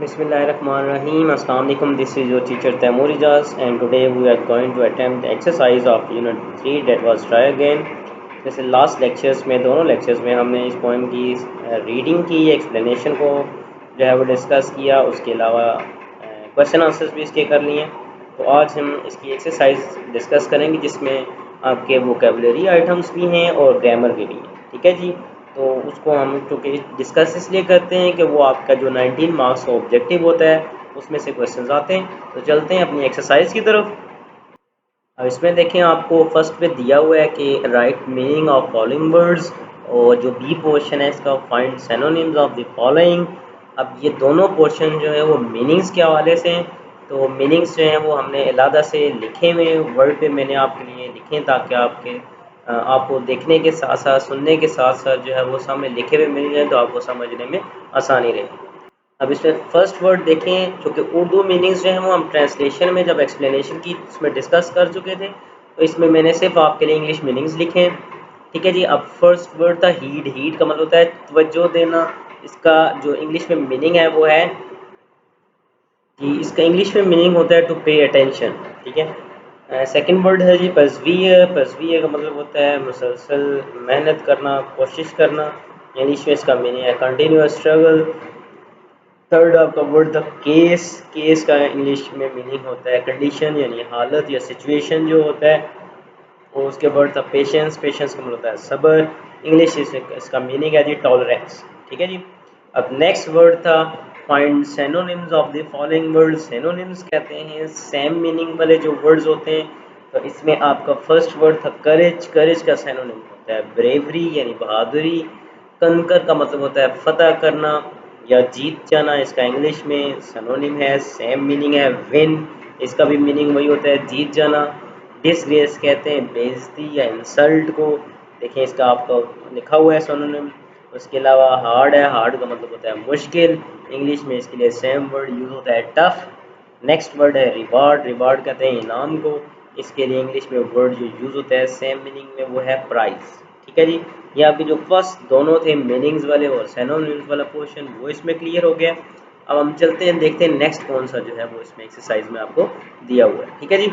Bismillahirrahmanirrahim. Assalamu alaikum. This is your teacher Taimur Ijaz, and today we are going to attempt the exercise of Unit 3, that was try again. जैसे last lectures में, दोनों lectures में हमने इस poem की reading की, explanation को जो है वो डिस्कस किया, उसके अलावा क्वेश्चन आंसर्स भी इसके कर लिए। तो आज हम इसकी एक्सरसाइज डिस्कस करेंगे जिसमें आपके वोकेबलरी आइटम्स भी हैं और ग्रामर के भी हैं। ठीक है जी। तो उसको हम चूँकि डिस्कस इसलिए करते हैं कि वो आपका जो 19 मार्क्स का ऑब्जेक्टिव होता है उसमें से क्वेश्चंस आते हैं। तो चलते हैं अपनी एक्सरसाइज की तरफ। अब इसमें देखें, आपको फर्स्ट पे दिया हुआ है कि right meaning of following words, और जो बी पोर्शन है इसका find synonyms of the following. अब ये दोनों पोर्शन जो है वो मीनिंग्स के हवाले से हैं। तो मीनिंग्स जो हैं वो हमने अलहदा से लिखे हुए वर्ड पे मैंने आपके लिए लिखे ताकि आपको देखने के साथ साथ, सुनने के साथ साथ जो है वो सामने लिखे हुए मिल जाए तो आपको समझने में आसानी रहे। अब इसमें फर्स्ट वर्ड देखें, जो कि उर्दू मीनिंग्स जो हैं वो हम ट्रांसलेशन में जब एक्सप्लेनेशन की उसमें डिस्कस कर चुके थे, तो इसमें मैंने सिर्फ आपके लिए इंग्लिश मीनिंग्स लिखे हैं। ठीक है जी। अब फर्स्ट वर्ड था हीड। हीड का मतलब होता है तवज्जो देना। इसका जो इंग्लिश में मीनिंग है वो है कि इसका इंग्लिश में मीनिंग होता है टू पे अटेंशन। ठीक है। सेकंड वर्ड है जी पर्सवियर। पर्सवियर का मतलब होता है मुसलसल मेहनत करना, कोशिश करना। इंग्लिश में इसका मीनिंग है कंटिन्यूअस स्ट्रगल। थर्ड आपका वर्ड था केस। केस का इंग्लिश में मीनिंग होता है कंडीशन, यानी हालत या सिचुएशन जो होता है। और उसके वर्ड था पेशेंस। पेशेंस का मतलब होता है सब्र। इंग्लिश इसका मीनिंग है जी टॉलरेंस। ठीक है जी। अब नेक्स्ट वर्ड था find synonyms of the following word. Synonyms कहते हैं सेम मीनिंग वाले जो वर्ड्स होते हैं। तो इसमें आपका फर्स्ट वर्ड था करेज। करेज का सिनोनिम होता है ब्रेवरी, यानी बहादुरी। कंकर का मतलब होता है फतह करना या जीत जाना। इसका इंग्लिश में सिनोनिम है, सेम मीनिंग है विन। इसका भी मीनिंग वही होता है जीत जाना। डिसग्रेस कहते हैं बेइज्जती या इंसल्ट को। देखिए इसका आपको लिखा हुआ है सिनोनिम। उसके अलावा हार्ड है। हार्ड का मतलब होता है मुश्किल। इंग्लिश में इसके लिए सेम वर्ड यूज़ होता है टफ। नेक्स्ट वर्ड है रिवार्ड। रिवार्ड कहते हैं इनाम को। इसके लिए इंग्लिश में वर्ड जो यूज़ होता है सेम मीनिंग में वो है प्राइस। ठीक है जी। ये आपके जो फर्स्ट दोनों थे मीनिंग्स वाले और सिनोनिम्स वाला पोर्शन वो इसमें क्लियर हो गया। अब हम चलते हैं, देखते हैं नेक्स्ट कौन सा जो है वो इसमें एक्सरसाइज में आपको दिया हुआ है। ठीक है जी।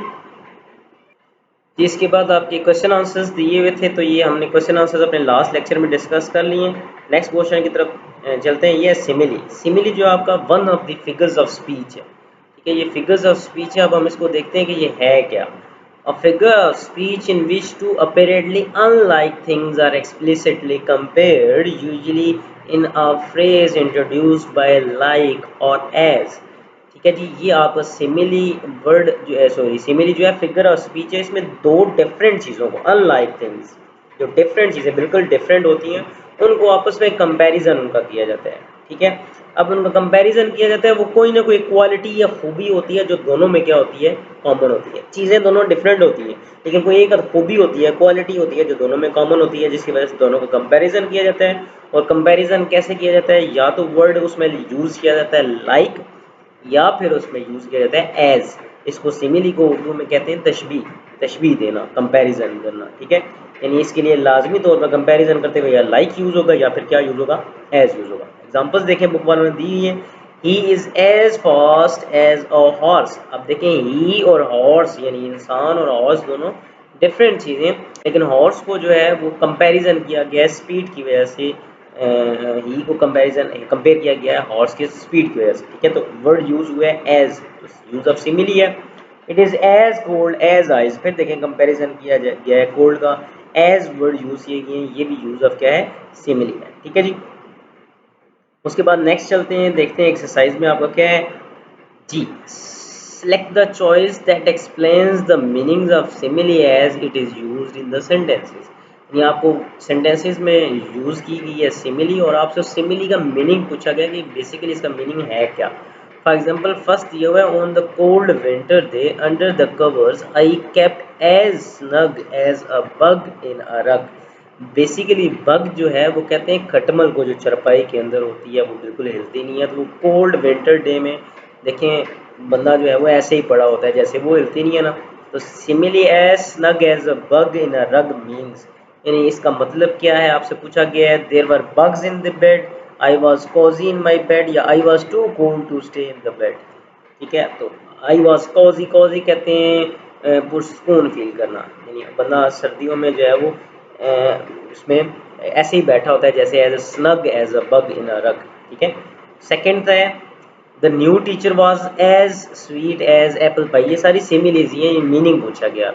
इसके बाद आपके क्वेश्चन आंसर्स दिए हुए थे, तो ये हमने क्वेश्चन आंसर्स अपने लास्ट लेक्चर में डिस्कस कर लिए। नेक्स्ट क्वेश्चन की तरफ चलते हैं। ये है सिमिली। सिमिली जो आपका one of the figures of speech है। ठीक है, ये फिगर्स ऑफ स्पीच है। अब हम इसको देखते हैं कि ये है क्या। A figure of speech in which two apparently unlike things are explicitly compared, usually in a phrase introduced by like or as। ठीक है जी। ये आपका सिमिली वर्ड जो है, सॉरी सिमिली जो है फिगर ऑफ स्पीच है। इसमें दो डिफरेंट चीज़ों को, अनलाइक थिंग्स, जो डिफरेंट चीज़ें बिल्कुल डिफरेंट होती हैं, उनको आपस में कंपैरिजन उनका किया जाता है। ठीक है। अब उनका कंपैरिजन किया जाता है, वो कोई ना कोई क्वालिटी या खूबी होती है जो दोनों में क्या होती है, कॉमन होती है। चीज़ें दोनों डिफरेंट होती हैं लेकिन कोई एक खूबी होती है, क्वालिटी होती है जो दोनों में कॉमन होती है, जिसकी वजह से दोनों का कंपैरिजन किया जाता है। और कंपैरिजन कैसे किया जाता है, या तो वर्ड उसमें यूज़ किया जाता है लाइक, या फिर उसमें यूज़ किया जाता है एज। इसको सिमिली को उर्दू में कहते हैं तशबीह। तशबीह देना, कंपैरिजन करना। ठीक है। यानी इसके लिए लाजमी तौर पर कंपैरिजन करते हुए या लाइक यूज़ होगा या फिर क्या यूज़ होगा, एज यूज़ होगा। एग्जांपल्स देखें, बुक वालों ने दी हुई है। He is as fast as a horse. अब देखें, ही और हॉर्स यानी इंसान और हॉर्स दोनों डिफरेंट चीज़ें, लेकिन हॉर्स को जो है वो कंपैरिजन किया गया है स्पीड की वजह से। ही को कंपेयर किया गया है हॉर्स के स्पीड की वजह से। ठीक है। तो वर्ड यूज हुआ है एज, यूज ऑफ सिमिली है। It is as cold as ice. फिर देखें कंपैरिजन किया गया है कोल्ड का, एज वर्ड यूज किए गए हैं, ये भी यूज ऑफ क्या है, सिमिली है। ठीक है जी। उसके बाद नेक्स्ट चलते हैं, देखते हैं एक्सरसाइज में आपका क्या है जी। Select the choice that explains the meanings of simile as it is used in the sentences। यानी आपको सेंटेंसेस में यूज़ की गई है सिमिली और आपसे सिमिली का मीनिंग पूछा गया कि बेसिकली इसका मीनिंग है क्या। फॉर एग्जांपल फर्स्ट दिया हुआ है, on the cold winter day under the covers I kept as snug as a bug in a rug. Basically bug जो है वो कहते हैं खटमल को, जो चरपाई के अंदर होती है वो बिल्कुल हिलती नहीं है। तो वो कोल्ड विंटर डे में देखें बंदा जो है वो ऐसे ही पड़ा होता है जैसे वो हिलती नहीं है ना। तो simile as snug as a bug in a rug means, यानी इसका मतलब क्या है, आपसे पूछा गया है there were bugs in the bed. I was cosy in my bed या I was too cold to stay in the bed. ठीक है, तो आई वॉज कोजी, कोजी कहते हैं पुरसकून फील करना, यानी बंदा सर्दियों में जो है वो उसमें ऐसे ही बैठा होता है जैसे as a snug as a bug in a rug. ठीक है, सेकेंड है the new teacher was as sweet as apple pie. ये सारी सिमिलीज हैं, ये मीनिंग पूछा गया।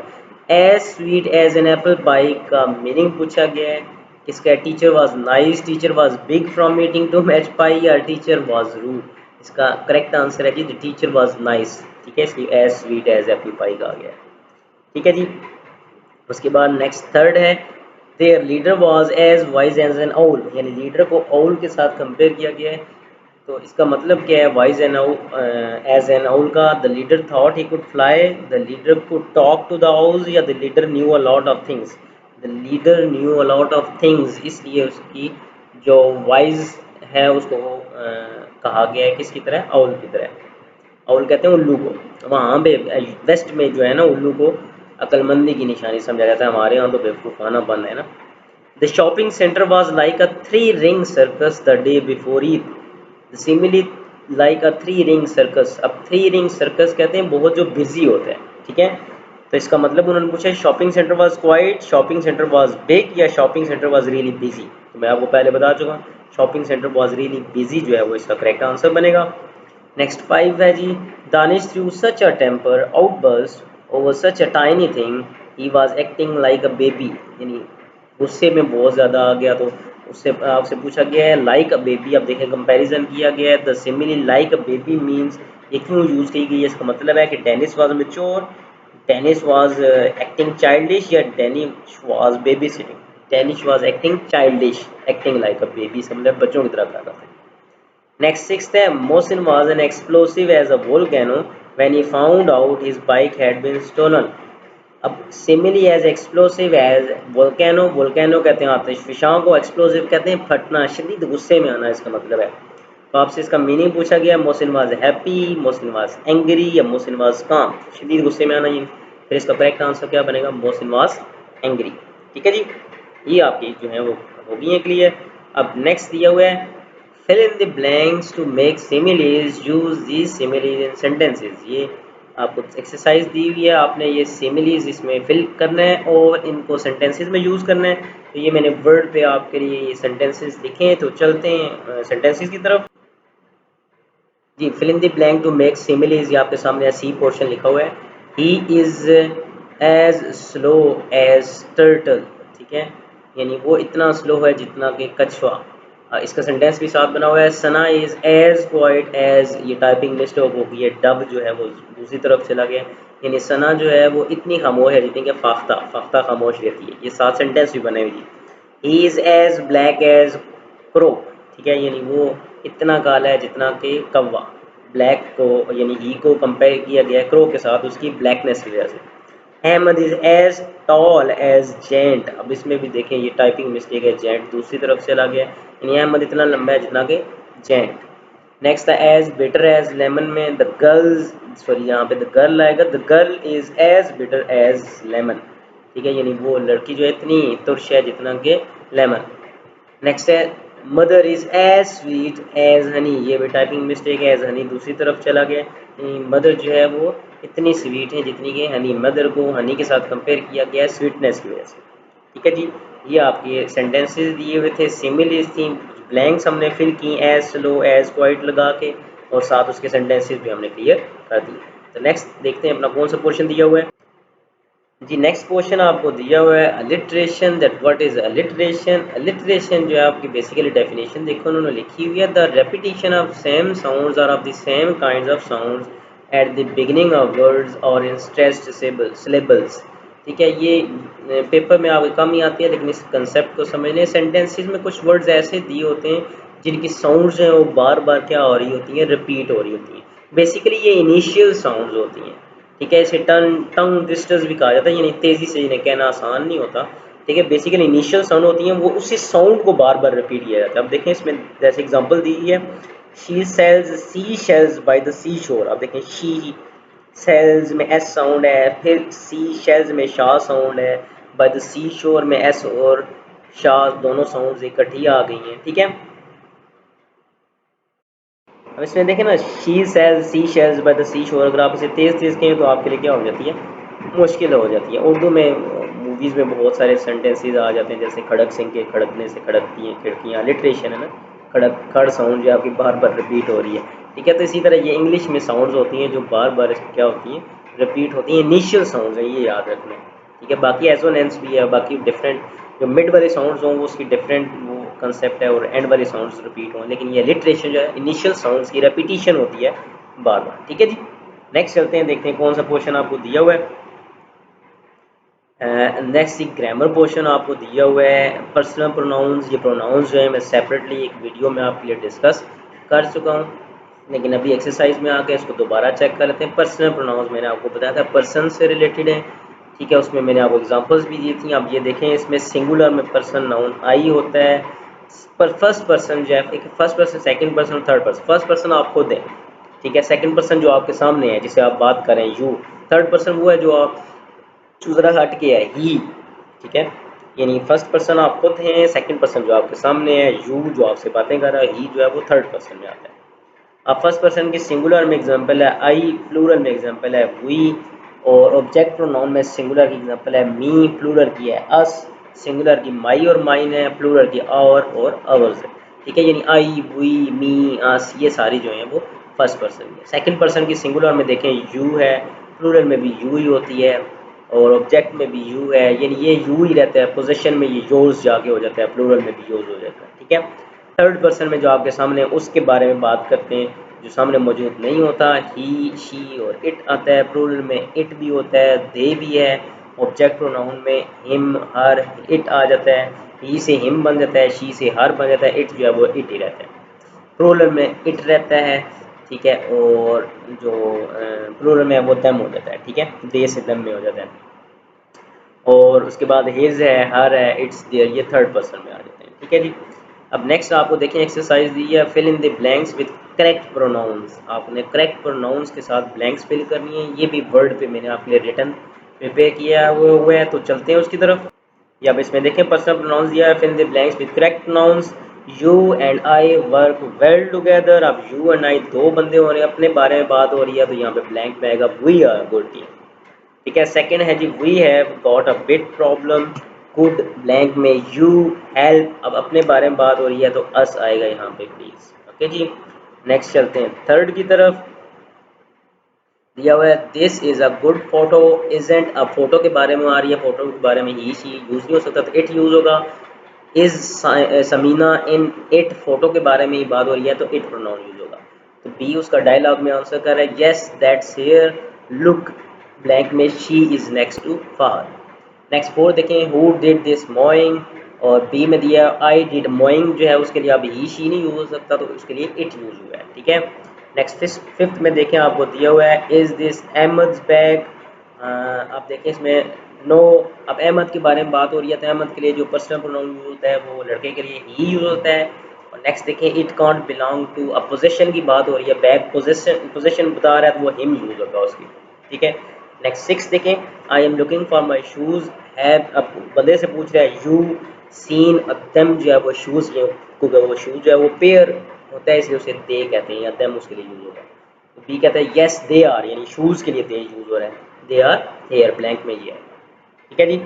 As sweet as an apple pie का मीनिंग पूछा गया है। इसका teacher was nice, teacher was big from eating too much pie, या टीचर वॉज रूड। इसका करेक्ट आंसर है जी द टीचर वॉज नाइस। ठीक है, इसलिए as sweet as apple pie का आ गया। ठीक है जी, उसके बाद नेक्स्ट थर्ड है their leader was as wise as an owl, यानी लीडर को आउल के साथ कंपेयर किया गया है। तो इसका मतलब क्या है wise an as an owl का? The leader thought he could fly, the leader could talk to the owls, या the leader knew a lot of things. The leader knew a lot of things, इसलिए उसकी जो wise है उसको कहा गया है किसकी तरह? आउल की तरह। आउल कहते हैं उल्लू को, वहाँ पे वेस्ट में जो है ना उल्लू को अक्लमंदी की निशानी समझा जाता है, हमारे यहाँ तो बेवकूफ़ाना बन है ना। The shopping centre was like a 3 ring circus the day before Eid. Simile like a 3 ring circus. अब 3 रिंग सर्कस कहते हैं बहुत जो बिजी होते हैं। ठीक है, तो इसका मतलब उन्होंने पूछा shopping centre was quiet, shopping centre was big, या shopping centre was really busy. तो मैं आपको पहले बता चुका, shopping centre was really busy जो है वो इसका करेक्ट आंसर बनेगा। नेक्स्ट 5 है जी Danish threw such a temper outburst over such a tiny thing he was acting like a baby, यानी गुस्से में बहुत ज़्यादा आ गया। तो उससे आपसे पूछा गया है लाइक अ बेबी। अब देखें कंपैरिजन किया गया है, the simile like a baby means ये क्यों यूज़ की गई है? इसका मतलब है कि Dennis was mature, Dennis was acting childish, या Danish was babysitting. Danish was acting childish, acting like a baby, इसका मतलब बच्चों की तरह कर रहा था। नेक्स्ट सिक्स्थ है Mohsin was an explosive as a volcano when he found out his bike had been stolen. अब simile as explosive as volcano, volcano कहते हैं आतिशफशां को, एक्सप्लोसिव कहते हैं फटना, शदीद गुस्से में आना इसका मतलब है। तो आपसे इसका मीनिंग पूछा गया Mohsin was happy, Mohsin was angry, या मोहसिन वाज काम, शदीद गुस्से में आना। ये फिर इसका करेक्ट आंसर क्या बनेगा? Mohsin was angry. ठीक है जी, ये आपकी जो है वो होगी है क्लियर। अब नेक्स्ट दिया हुआ है fill in the blanks to make similes, use these similes in sentences। ये आपको एक्सरसाइज दी हुई है, आपने ये सिमिलीज इसमें फिल करना है और इनको सेंटेंसेस में यूज़ करना है। तो ये मैंने वर्ड पे आपके लिए ये सेंटेंसेस लिखे हैं, तो चलते हैं सेंटेंसेस की तरफ। जी, fill in the blank to make similes, ये आपके सामने सी पोर्शन लिखा हुआ है। He is as slow as turtle. ठीक है, यानी वो इतना स्लो है जितना कि कछुआ। इसका सेंटेंस भी साथ बना हुआ है। सना इज़ एज क्वाइट एज, ये टाइपिंग मिस्टेक हो गई है, डब जो है वो दूसरी तरफ चला गया, यानी सना जो है वो इतनी खामोश है जितनी कि फाख्ता, फाख्ता खामोश रहती है। ये 7 सेंटेंस भी बने हुए। He is as black as crow. ठीक है, यानी वो इतना काला है जितना कि कौवा। ब्लैक को यानी ही को कंपेयर किया गया है क्रो के साथ उसकी ब्लैकनेस की वजह से। Ahmad is as tall as giant. अब इसमें भी देखें ये टाइपिंग मिस्टेक है, जेंट दूसरी तरफ चला गया, यानी अहमद इतना लंबा है जितना कि जेंट। नेक्स्ट है एज बिटर एज लेमन में द गर्ल्स, सॉरी यहाँ पे द गर्ल आएगा, the girl is as bitter as lemon. ठीक है, यानी वो लड़की जो है इतनी तुरश है जितना कि लेमन। नेक्स्ट है mother is as sweet as honey, ये भी टाइपिंग मिस्टेक है, एज हनी दूसरी तरफ चला गया। मदर जो है वो इतनी स्वीट है जितनी कि हनी, मदर को हनी के साथ कंपेयर किया गया है स्वीटनेस की वजह से। ठीक है जी, ये आपके सेंटेंसेस दिए हुए थे, सिमिलीज थी, ब्लैंक्स हमने फिल की एज स्लो एज क्वाइट लगा के, और साथ उसके सेंटेंसेस भी हमने क्लियर कर दिए। तो नेक्स्ट देखते हैं अपना कौन सा पोर्शन दिया हुआ है। जी, नेक्स्ट क्वेश्चन आपको दिया हुआ है alliteration, that what is alliteration. Alliteration जो है आपकी बेसिकली डेफिनेशन देखो उन्होंने लिखी हुई है, the repetition of same sounds और of the same kinds of sounds at the beginning of words और इन स्ट्रेस्ड सिलेबल्स। ठीक है, ये पेपर में आपको कम ही आती है, लेकिन इस कंसेप्ट को समझने सेंटेंसेस में कुछ वर्ड्स ऐसे दिए होते हैं जिनकी साउंड्स हैं वो बार बार क्या हो रही होती हैं, रिपीट हो रही होती हैं। बेसिकली ये इनिशियल साउंड्स होती हैं। ठीक है, इसे टंग ट्विस्टर्स भी कहा जाता है, यानी तेज़ी से इन्हें कहना आसान नहीं होता। ठीक है, बेसिकली इनिशियल साउंड होती हैं वो उसी साउंड को बार बार रिपीट किया जाता है। अब देखें इसमें जैसे एग्जांपल दी है, she sells sea shells by the sea shore. अब देखें शी सेल्स में एस साउंड है, फिर सी शेल्स में शाह साउंड है, बाय द सी शोर में एस और शाह दोनों साउंड्स इकट्ठी आ गई हैं। ठीक है, अब इसमें देखें ना, she sells sea shells by the sea shore, अगर आप इसे तेज़ तेज़ कहें तो आपके लिए क्या हो जाती है, मुश्किल हो जाती है। उर्दू में मूवीज़ में बहुत सारे सेंटेंसेस आ जाते हैं, जैसे खड़क सिंह के खड़कने से खड़कती हैं खिड़कियाँ, लिटरेशन है ना, खड़क खड़ साउंड जो आपकी बार बार रिपीट हो रही है, ठीक है। तो इसी तरह ये इंग्लिश में साउंड्स होती हैं जो बार बार क्या होती हैं, रिपीट होती हैं, इनिशियल साउंड्स हैं, ये याद रखना, ठीक है। बाकी एसोनेंस भी है, बाकी डिफरेंट जो मिड वाले साउंड्स हों वो उसकी डिफरेंट वो कंसेप्ट है, और एंड वाले साउंड्स रिपीट हों, लेकिन ये लिटरेशन जो है इनिशियल साउंड्स की रेपिटेशन होती है बार बार, ठीक है जी। नेक्स्ट चलते हैं, देखते हैं कौन सा पोर्शन आपको दिया हुआ है। नेक्स्ट ग्रामर पोर्शन आपको दिया हुआ है, पर्सनल प्रोनाउंस। ये प्रोनाउंस जो है मैं सेपरेटली एक वीडियो में आपके लिए डिस्कस कर चुका हूँ, लेकिन अभी एक्सरसाइज में आके इसको दोबारा चेक कर लेते हैं। पर्सनल प्रोनाउंस मैंने आपको बताया था पर्सन से रिलेटेड है, ठीक है। उसमें मैंने आपको एग्जांपल्स भी दी थी। आप ये देखें, इसमें सिंगुलर में पर्सन नाउन आई होता है, पर फर्स्ट पर्सन जो है, first person, second person, third person. First person आप खुद हैं, ठीक है। सेकंड पर्सन जो आपके सामने है जिसे आप बात करें यू। थर्ड पर्सन वो है जो आप चूजरा हट के है, ही, ठीक है। यानी फर्स्ट पर्सन आप खुद हैं, सेकंड पर्सन जो आपके सामने है, यू जो आपसे बातें कर रहा है, ही जो है वो थर्ड पर्सन में आता है। अब फर्स्ट पर्सन की सिंगुलर में एग्जांपल है आई, प्लूरल में एग्जांपल है वी, और ऑब्जेक्ट प्रोनाउन में सिंगुलर की एग्जांपल है मी, प्लूरल की है अस, सिंगुलर की माई और माइन है, प्लूरल की आवर और आवर्स है, ठीक है। यानी आई, वी, मी, अस, ये सारी जो है वो फर्स्ट पर्सन की है। सेकंड पर्सन की सिंगुलर में देखें यू है, प्लूरल में भी यू ही होती है, और ऑब्जेक्ट में भी यू है, यानी ये यू ही रहता है। पोजीशन में ये योर्स जाके हो जाता है, प्लूरल में भी योर्स हो जाता है, ठीक है। थर्ड पर्सन में जो आपके सामने है उसके बारे में बात करते हैं, जो सामने मौजूद नहीं होता, ही, शी और इट आता है। प्लूरल में इट भी होता है, दे भी है। ऑब्जेक्ट प्रोनाउन में हिम, हर, इट आ जाता है। ही से हिम बन जाता है, शी से हर बन जाता है, इट जो है वो इट ही रहता है। प्लूरल में इट रहता है, ठीक है, और जो प्लूरल में है वो दम हो जाता है, ठीक है, दे से दम में हो जाता है। और उसके बाद हिज है, हर है, इट्स देयर, ये थर्ड पर्सन में आ जाते हैं, ठीक है जी। अब नेक्स्ट आपको देखें एक्सरसाइज दी है, fill in the blanks with correct pronouns. आपने करेक्ट प्रोनाउंस के साथ ब्लैंक्स फिल करनी है। ये भी वर्ड पे मैंने आपके लिए रिटर्न प्रिपेयर किया हुआ है, तो चलते हैं उसकी तरफ। या अब इसमें देखें पर्सनल प्रोनाउंस दिया है, fill in the blanks with correct pronouns. You and I work well together. अब यू एंड आई दो बंदे हो रहे हैं, अपने बारे में बात हो रही है, तो यहाँ पे ब्लैंक में आएगा वी आर गुड टीम, ठीक है। सेकंड है जी, we have got a big problem, could blank में यू हेल्प। अब अपने बारे में बात हो रही है तो अस आएगा यहाँ पे प्लीज, ओके जी। नेक्स्ट चलते हैं थर्ड की तरफ। दिया हुआ है this is a good photo, isn't. अब फोटो के बारे में आ रही है, फोटो के बारे में ही शी यूज नहीं हो सकता, तो इट यूज होगा। Is Samina in it, photo के बारे में ही बात हो रही है तो इट प्रोनाउन यूज होगा। तो बी उसका डायलॉग में आंसर कर रहा है, yes that's here, look blank में she is next to far. Next four देखें, हु डिड दिस मोइंग, और बी में दिया आई डिड मोइंग, जो है उसके लिए अब ही शी नहीं यूज हो सकता, तो उसके लिए इट यूज हुआ है, ठीक है। नेक्स्ट फिफ्थ में देखें, आपको दिया हुआ है इज दिस अहमद्स बैग। आप देखें इसमें नो। अब अहमद के बारे में बात हो रही है, तो अहमद के लिए जो पर्सनल प्रोनाउन यूज होता है वो लड़के के लिए ही यूज होता है। और नेक्स्ट देखें, इट कांट बिलोंग टू, अब पोजीशन की बात हो रही है, बैग पोजीशन पोजीशन बता रहा है तो वो हिम यूज होगा उसकी, ठीक है। नेक्स्ट सिक्स देखें, I am looking for my shoes have. अब बंदे से पूछ रहा है यू सीन दम, जो है वो शूज़, वो शूज़ जो है वो पेयर होता है, इसलिए उसे दे कहते हैं, या दम उसके लिए यूज होगा। तो बी कहता है यस दे आर, यानी शूज़ के लिए दे यूज हो रहा है, दे आर हेयर, ब्लैंक में ये है, ठीक है जी।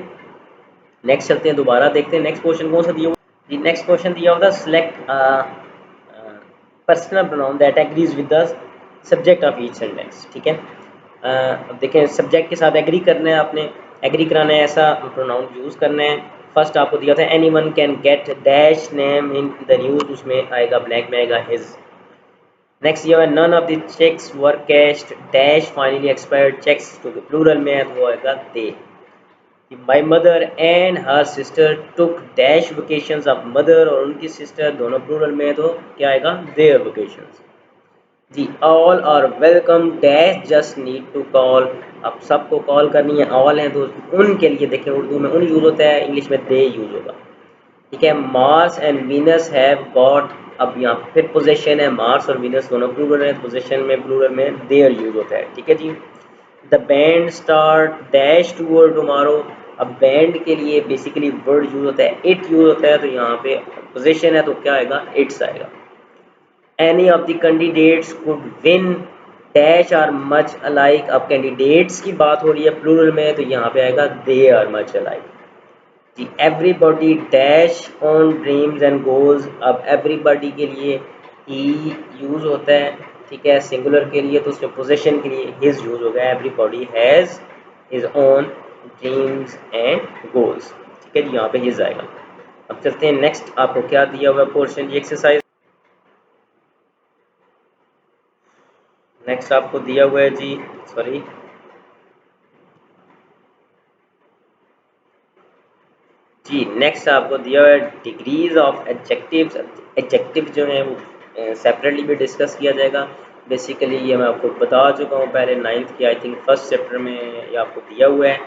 नेक्स्ट चलते हैं, दोबारा देखते हैं नेक्स्ट क्वेश्चन कौन सा दिया हुआ जी। नेक्स्ट क्वेश्चन दिया होता है select personal pronoun that agrees with the subject of each sentence, ठीक है। अब देखें, सब्जेक्ट के साथ एग्री करना है, आपने एग्री कराना है, ऐसा प्रोनाउन यूज़ करना है। फर्स्ट आपको दिया था any one can get dash name in the news, उसमें आएगा ब्लैंक में आएगा हिज। नेक्स्ट ये है none of the cheques were cashed dash finally expired cheques, क्योंकि प्लूरल में है तो वो आएगा they. My mother and her sister took dash vacations. अब मदर और उनकी सिस्टर दोनों प्लूरल में है तो क्या आएगा, देयर वेकेशंस जी। All are welcome dash just need to call. अब सबको कॉल करनी है, ऑल है तो उनके लिए देखें उर्दू में उन यूज़ होता है, इंग्लिश में दे यूज़ होगा, ठीक है। Mars and Venus have got. अब यहाँ फिर पोजेशन है, मार्स और वीनस दोनों प्लूरल है, पोजेशन में प्लूरल में देयर यूज़ होता है, ठीक है जी। The band start dash toward tomorrow. अब बैंड के लिए बेसिकली वर्ड यूज होता है, इट यूज होता है, तो यहाँ पे पोजीशन है तो क्या आएगा, इट्स आएगा। Any of the candidates could win dash are much alike. अब कैंडिडेट्स की बात हो रही है प्लूरल में, तो यहाँ पे आएगा दे आर मच अलाइक जी। Everybody dash on dreams and goals. अब एवरीबॉडी के लिए ही यूज़ होता है, ठीक है। सिंगुलर के लिए तो उसमें पोजेशन के लिए हिज यूज़ हो गया। Everybody has his own dreams and goals, ठीक है जी, यहाँ पे हिज आएगा। अब चलते हैं नेक्स्ट, आपको क्या दिया हुआ पोर्शन, ये एक्सरसाइज नेक्स्ट आपको दिया हुआ है जी, सॉरी जी, नेक्स्ट आपको दिया हुआ है डिग्रीज ऑफ एडजेक्टिव्स। एडजेक्टिव जो हैं वो सेपरेटली भी डिस्कस किया जाएगा। बेसिकली ये मैं आपको बता चुका हूँ पहले, नाइन्थ के आई थिंक फर्स्ट चैप्टर में ये आपको दिया हुआ है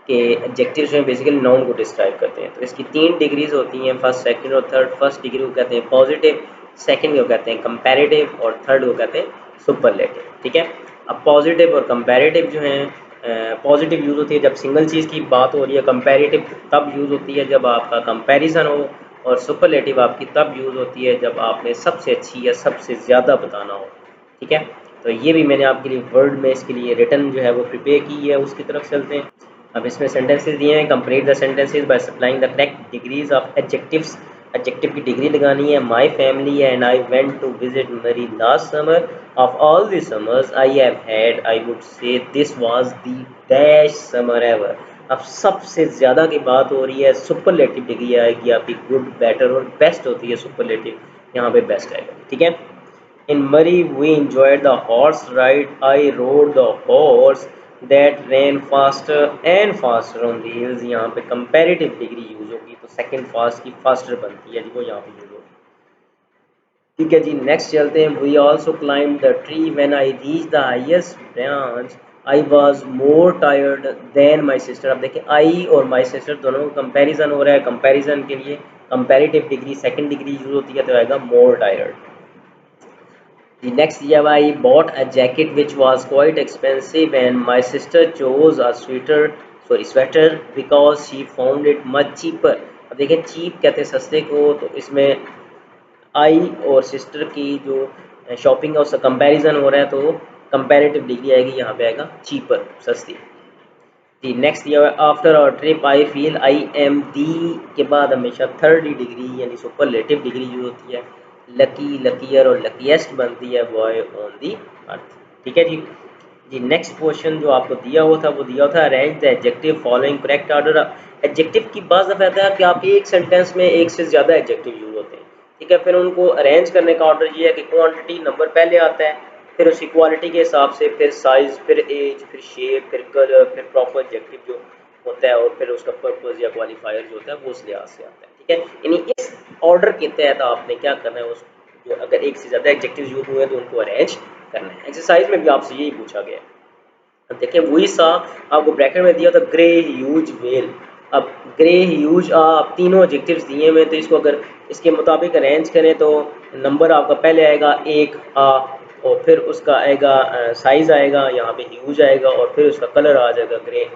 कि एडजेक्टिव्स में बेसिकली नाउन को डिस्क्राइब करते हैं। तो इसकी 3 डिग्रीज होती हैं, फर्स्ट, सेकंड और थर्ड। फर्स्ट डिग्री को कहते हैं पॉजिटिव, सेकंड को कहते हैं कंपैरेटिव और थर्ड को कहते हैं सुपरलेटिव, ठीक है। अब पॉजिटिव और कंपैरेटिव जो हैं, पॉजिटिव यूज़ होती है जब सिंगल चीज़ की बात हो रही है, कंपैरेटिव तब यूज़ होती है जब आपका कंपैरिजन हो, और सुपरलेटिव आपकी तब यूज़ होती है जब आपने सबसे अच्छी या सबसे ज़्यादा बताना हो, ठीक है। तो ये भी मैंने आपके लिए वर्ड में इसके लिए रिटर्न जो है वो प्रिपेयर की है, उसकी तरफ चलते हैं। अब इसमें सेंटेंसेस दिए हैं, complete the sentences by supplying the correct degrees of adjectives. Adjective की डिग्री लगानी है। My family and I went to visit Murree last summer. Of all the summers I have had I would say this was the dash summer ever. अब सबसे ज़्यादा की बात हो रही है, सुपरलेटिव डिग्री आएगी आपकी, गुड, बेटर और बेस्ट होती है सुपरलेटिव, यहाँ पे बेस्ट आएगा, ठीक है। In Murray, we enjoyed the horse ride. I rode the horse that ran faster and faster on the hills। यहाँ पे comparative degree यूज होगी, तो second fast की faster बनती है जी, वो यहाँ पे यूज होगी, ठीक है जी। नेक्स्ट चलते हैं। We also climbed the tree when I reached the highest branch। I was more tired than my sister। अब देखिए I और my sister दोनों का कंपैरिजन हो रहा है। कंपैरिजन के लिए comparative degree second degree use होती है, तो आएगा more tired। The next year I bought a jacket which was quite expensive and my sister chose a sweater because she found it much cheaper। अब देखिए cheap कहते हैं सस्ते को, तो इसमें आई और सिस्टर की जो शॉपिंग है उसका कंपैरिजन हो रहा है, तो कंपैरेटिव डिग्री आएगी, यहाँ पे आएगा चीपर, सस्ती। जी next year after our trip I feel I am the के बाद हमेशा थर्ड डिग्री यानी सुपरलेटिव डिग्री यूज होती है। लकी, लकीयर और लकीएस्ट बनती है बॉय ऑन दी अर्थ, ठीक है जी। जी नेक्स्ट क्वेश्चन जो आपको दिया हुआ था वो दिया हुआ था arrange the adjective following correct order. Adjective की बात रहता है कि आपके एक सेंटेंस में एक से ज़्यादा एडजेक्टिव यूज होते हैं, ठीक है। फिर उनको अरेंज करने का ऑर्डर ये है कि क्वांटिटी नंबर पहले आता है, फिर उसकी क्वालिटी के हिसाब से, फिर साइज, फिर एज, फिर शेप, फिर कलर, फिर प्रॉपर एडजेक्टिव जो होता है, और फिर उसका पर्पस या क्वालिफायर जो होता है वो उस लिहाज से आता है, ठीक है। यानी इस ऑर्डर के तहत आपने क्या करना है, उस जो अगर एक से ज़्यादा एडजेक्टिव यूज हुए हैं तो उनको अरेंज करना है। एक्सरसाइज में भी आपसे यही पूछा गया है। अब देखिए वही सा आपको ब्रैकेट में दिया था, ग्रे ह्यूज वेल। अब ग्रे ह्यूज आप तीनों एडजेक्टिव्स दिए हुए, तो इसको अगर इसके मुताबिक अरेंज करें तो नंबर आपका पहले आएगा एक आ, और फिर उसका आएगा साइज आएगा, यहाँ पे ह्यूज आएगा, और फिर उसका कलर आ जाएगा ग्रे।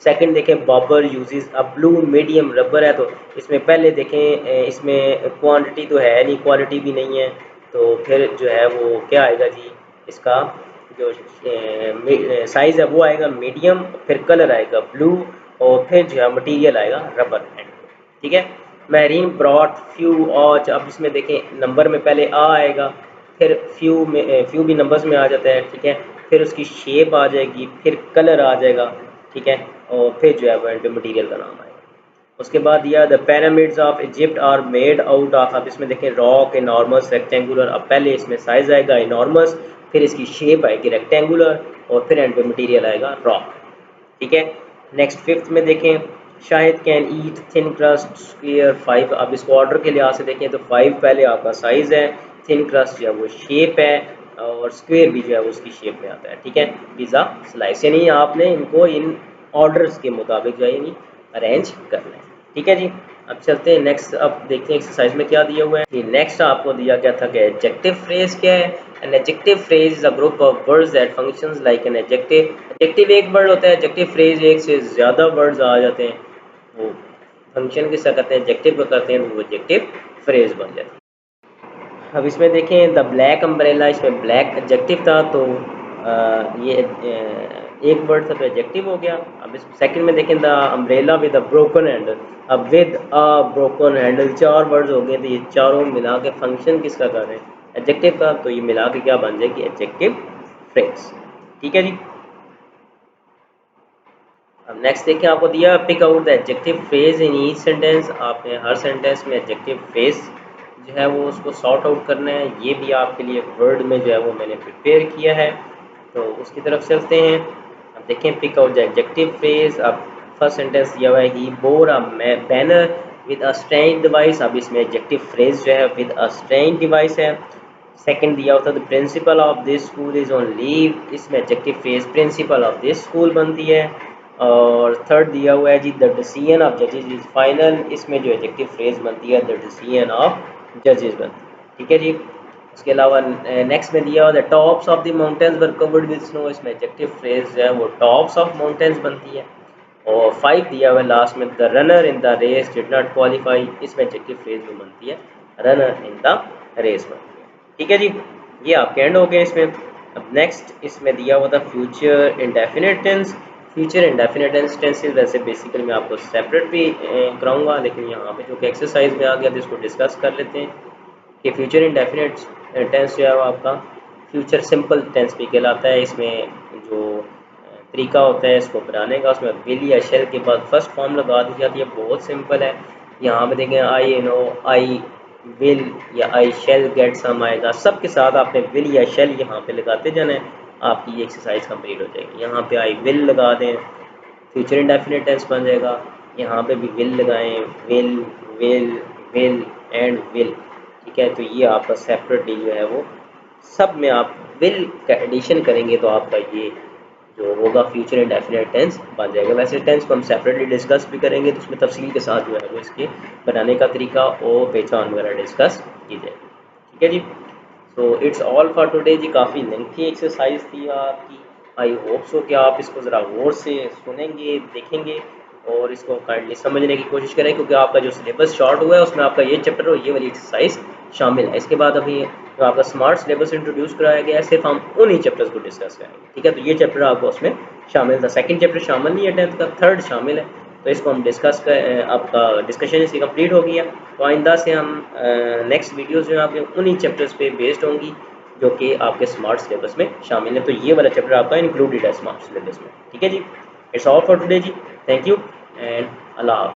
सेकंड देखें बॉबर यूजेस अब ब्लू मीडियम रबर है, तो इसमें पहले देखें इसमें क्वांटिटी तो है नहीं, क्वालिटी भी नहीं है, तो फिर जो है वो क्या आएगा जी, इसका जो साइज़ है वो आएगा मीडियम, फिर कलर आएगा ब्लू, और फिर जो है मटेरियल आएगा रबर एंड, ठीक है। मैरीन ब्रॉड फ्यू और अब इसमें देखें नंबर में पहले आ आएगा, फिर फ्यू में फ्यू भी नंबर्स में आ जाता है, ठीक है। फिर उसकी शेप आ जाएगी, फिर कलर आ जाएगा, ठीक है, और फिर जो है वो मटेरियल का नाम आएगा। उसके बाद दिया the pyramids of Egypt are made out of, अब इसमें देखें रॉक, इनॉर्मस, रेक्टेंगुलर। अब पहले इसमें साइज आएगा इनॉर्मस, फिर इसकी शेप आएगी रेक्टेंगुलर, और फिर एंड पे मटेरियल आएगा रॉक, ठीक है। नेक्स्ट फिफ्थ में देखें Shahid can eat thin crust square 5। अब इसको ऑर्डर के लिहाज से देखें तो 5 पहले आपका साइज़ है, थिन क्रस्ट जो है वो शेप है, और स्क्वेयर भी जो है वो उसकी शेप में आता है, ठीक है। पिज़्ज़ा स्लाइस, यानी आपने इनको इन ऑर्डर्स के मुताबिक जो है अरेंज करना है, ठीक है जी। अब चलते हैं नेक्स्ट, अब देखते हैं एक्सरसाइज में क्या दिया हुआ है। ये नेक्स्ट आपको दिया गया था कि एडजेक्टिव फ्रेज क्या है। An adjective phrase is a group of words that functions like an adjective. Adjective एक वर्ड होता है, एडजेक्टिव फ्रेज एक से ज़्यादा वर्ड्स आ जाते हैं, वो फंक्शन किसका करते हैं, एडजेक्टिव का करते हैं, तो वो एडजेक्टिव फ्रेज बन जाती है। अब इसमें देखें द ब्लैक अम्ब्रेला, इसमें ब्लैक एडजेक्टिव था तो ये एक वर्ड था तो एडजेक्टिव हो गया। अब इस सेकंड में देखें the umbrella with a broken handle, अब विद अ ब्रोकन हैंडल चार वर्ड्स हो गए, तो ये चारों मिला के फंक्शन किसका कर रहे हैं, एडजेक्टिव का, तो ये मिला के क्या बन जाएगी, एडजेक्टिव फ्रेज। ठीक है जी। अब नेक्स्ट देखिए आपको दिया pick out the adjective phrase in each sentence, आपने हर सेंटेंस में एडजेक्टिव फ्रेज जो है वो उसको सॉर्ट आउट करना है। ये भी आपके लिए वर्ड में जो है वो मैंने प्रिपेयर किया है, तो उसकी तरफ चलते हैं। अब देखें pick out the adjective phrase. अब फर्स्ट सेंटेंस दिया हुआ है he bore a banner with a strange device, अब इसमें एडजेक्टिव फ्रेज जो है विद अ स्ट्रेंज डिवाइस है। सेकंड दिया होता है the principal of this school is on leave, इसमें adjective phrase principal of this school बनती है। और थर्ड दिया हुआ है जी द डिसीजन ऑफ जजेस इज़ फाइनल, इसमें जो एडजेक्टिव फ्रेज बनती है द डिसीजन ऑफ जजेस बनती है। ठीक है जी। उसके अलावा नेक्स्ट में दिया हुआ the tops of the mountains were covered with snow, इसमें एडजेक्टिव फ्रेज जो है वो टॉप्स ऑफ माउंटेन्स बनती है। और फाइव दिया हुआ है लास्ट में the runner in the race did not qualify, इसमें एडजेक्टिव फ्रेज जो बनती है रनर इन द रेस बनती है। ठीक है जी, ये आपके एंड हो गए इसमें। अब नेक्स्ट इसमें दिया हुआ था future indefinite tense. Future indefinite tenses वैसे बेसिकली मैं आपको सेपरेट भी कराऊंगा, लेकिन यहाँ पे जो कि एक्सरसाइज में आ गया तो इसको डिस्कस कर लेते हैं कि फ्यूचर इंडेफिनिट टेंस जो है वो आपका फ्यूचर सिंपल टेंस भी कहलाता है। इसमें जो तरीका होता है इसको बनाने का, उसमें विल या शेल के बाद फर्स्ट फॉर्म लगा दी जाती है, बहुत सिंपल है। यहाँ पे देखें आई नो, आई विल या आई शेल गेट सम आएगा, सबके साथ आपने विल या शेल यहाँ पे लगाते जाना है, आपकी ये एक्सरसाइज कंप्लीट हो जाएगी। यहाँ पे आई विल लगा दें, फ्यूचर इंडेफिनिट टेंस बन जाएगा। यहाँ पे भी विल लगाएं, will will will and will. ठीक है, तो ये आपका सेपरेटली जो है वो सब में आप विल का एडिशन करेंगे तो आपका ये जो होगा फ्यूचर इंडेफिनिट टेंस बन जाएगा। वैसे टेंस को हम सेपरेटली डिस्कस भी करेंगे तो उसमें तफसील के साथ जो है वो इसके बनाने का तरीका और पहचान वगैरह डिस्कस की जाएगी। ठीक है जी। So it's all for today जी, काफ़ी लेंथी एक्सरसाइज थी आपकी। आई होप सो कि आप इसको ज़रा गौर से सुनेंगे, देखेंगे और इसको काइंडली समझने की कोशिश करें, क्योंकि आपका जो सिलेबस शॉर्ट हुआ है उसमें आपका ये चैप्टर और ये वाली एक्सरसाइज शामिल है। इसके बाद अभी जो आपका स्मार्ट सिलेबस इंट्रोड्यूस कराया गया है सिर्फ हम उन्हीं चैप्टर्स को डिस्कस करेंगे। ठीक है, तो ये चैप्टर आपको उसमें शामिल था, सेकंड चैप्टर शामिल नहीं है, 10th का थर्ड शामिल है, तो इसको हम डिस्कस कर आपका डिस्कशन इसकी कंप्लीट हो गया। तो आइंदा से हम नेक्स्ट वीडियोज़ जो है आपके उन्हीं चैप्टर्स पे बेस्ड होंगी जो कि आपके स्मार्ट सिलेबस में शामिल है। तो ये वाला चैप्टर आपका इंक्लूडेड है स्मार्ट सिलेबस में। ठीक है जी। इट्स ऑल फॉर टुडे जी, थैंक यू एंड अल्लाह हाफ़िज़।